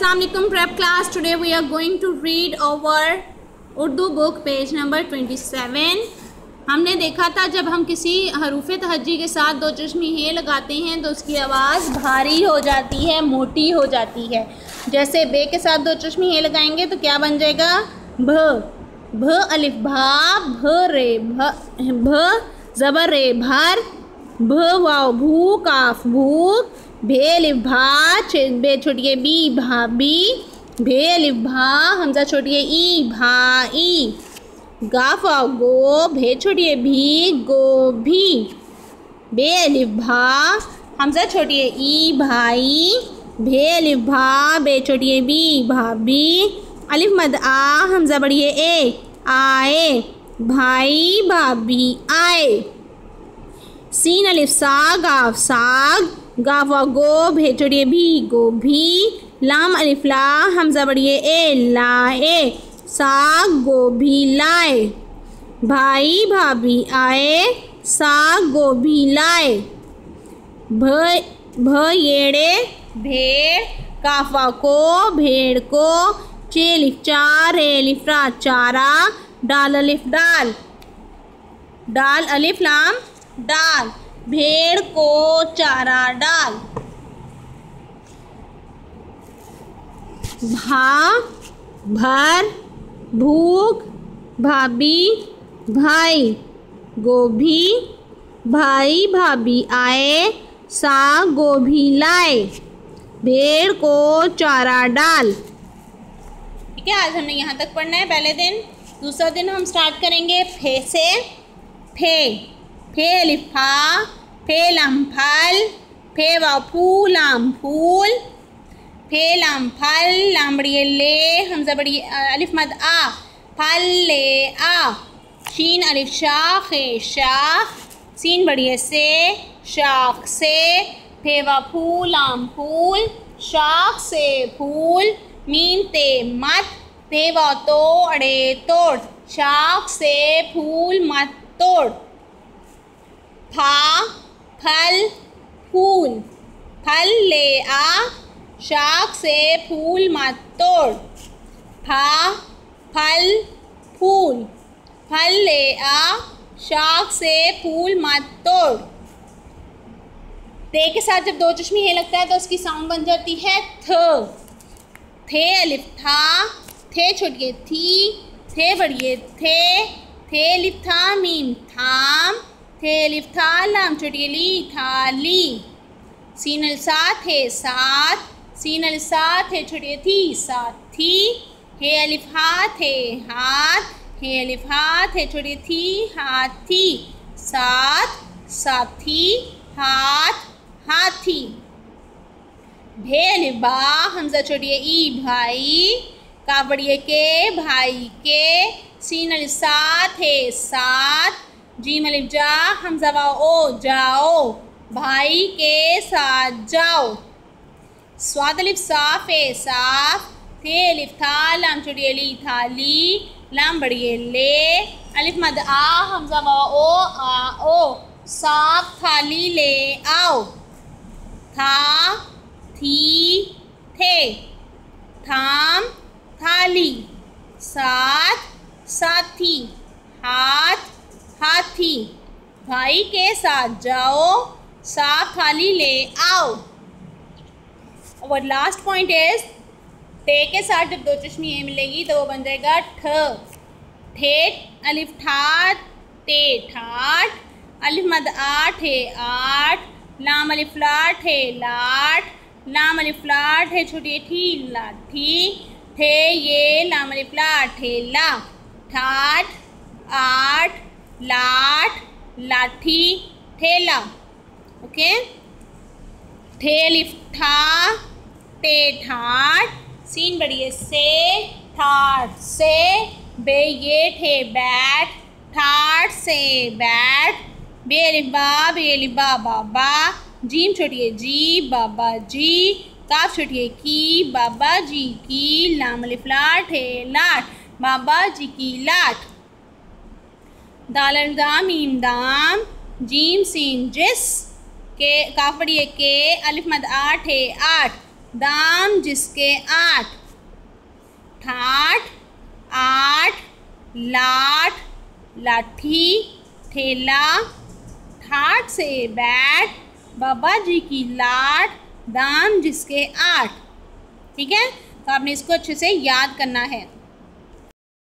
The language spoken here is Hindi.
Assalamu alaikum prep class. Today we are going to read our Urdu book page number 27। हमने देखा था जब हम किसी हरूफ तहज्जी के साथ दो चश्मी हे लगाते हैं तो उसकी आवाज़ भारी हो जाती है, मोटी हो जाती है। जैसे बे के साथ दो चश्मी हे लगाएंगे तो क्या बन जाएगा? भ, भ अलिफ भा, भ रे भ ज़बर रे भर, भ वाव भू काफ भूख, भे अलिफ भा बे छोटिए बी भाभी, भे अलिफ भा हमजा छोटिए ई भाई, गाफ वाव गो भे छोटिए भी गोभी, बे अलिफ भा हमजा छोटिए ई भाई, भे अलिफ भा बे छोटिए बी भाभी, अलिफ मद आ हमजा बढ़िए ए आए, भाई भाभी आए, सीन अलिफ सा गाफ साग, गाफ व गो भे छोटिए भी गोभी, लाम अलिफ ला हमजा बढ़िए ए लाए, साग गोभी लाए, भाई भाभी आए, साग गोभी लाए, भ येड़े भेड़, काफ व को भेड़ को, चे अलिफ चार रे अलिफ रा चारा, डाल अलिफ डाल, डाल अलिफ लाम डाल, भेड़ को चारा डाल, भा भर भूख भाभी भाई, गोभी भाई भाभी आए, साग गोभी लाए, भेड़ को चारा डाल। ठीक है, आज हमने यहाँ तक पढ़ना है पहले दिन। दूसरा दिन हम स्टार्ट करेंगे फे से। फे, फे अलिफ फा, फे लाम फल, फे वाव फू लाम फूल, फे लाम फल लाम बढ़िए ले हमजा बढ़िए अलिफ मद आ फल ले आ, शीन अलिफ शाख शाख, सीन बढ़िए से शाख से, फे वाव फू लाम फूल शाख से फूल, मीम ते मत, ते वाव तो अड़े तोड़, शाख से फूल मत तोड़, फा फल फूल, फल ले आ शाख से फूल मत तोड़, फा फल फूल, फल ले आ शाख से फूल मत तोड़। ते के साथ जब दो चश्मी हे लगता है तो उसकी साउंड बन जाती है थ। थे अलिफ था, थे छोटिए थी, थे बढ़िए थे अलिफ था मीम थाम, थे अलिफ था लाम छोटिए ली थाली, सीन अलिफ साथ है साथ, सीन अलिफ साथ है छोटिए थी साथी, हे अलिफ हाथ है हाथ, हे अलिफ हाथ है छोटिए थी हाथी, साथ साथी हाथ हाथी, भे अलिफ बा हमजा छोटिए ई भाई, का बढ़िए के भाई के, सीन अलिफ साथ है साथ, जीम अलिफ जा हमजा वाव ओ जाओ, भाई के साथ जाओ, स्वाद अलिफ साफ है साफ, थे अलिफ था लाम छोटिए ली थाली, लाम बढ़िए ले, अलिफ मद आ हमजा वाव ओ आओ, साफ थाली ले आओ, था थी थे, थाम थाली, साथ साथी, हाथ हाथी, भाई के साथ जाओ, साफ थाली ले आओ। और लास्ट पॉइंट इज टे के साथ जब दो चश्मी ए मिलेगी तो वो बन जाएगा ठ। ठेठ अलिफ ठाठ ते ठाठ, अलिफ मद आठ है आठ, लाम अलिफ लाठ है लाठ, लाम अलिफ लाठ है छोटी ठी लाठी, थे ये लाम अलिफ लाठ है ला, ठाठ आठ लाठ लाठी ठेला। ओके, थे अलिफ ठा ते ठाठ, सीन बढ़िए से ठाठ से, बे ये ठे बैठ, ठाठ से बैठ, बे अलिफ बा बाबा, जीम छोटिए जी बाबा जी, काफ छोटिए की बाबा जी की, लाम अलिफ लाठ है लाठ, बाबा जी की लाठ, दाल दाम मीम दाम, जीम सीन जिस, के काफ बढ़िए के, अलिफ मद आठ है आठ, दाम जिसके 8, ठाठ 8, लाठ लाठी ठेला, ठाठ से बैठ बाबा जी की लाट, दाम जिसके 8। ठीक है, तो आपने इसको अच्छे से याद करना है।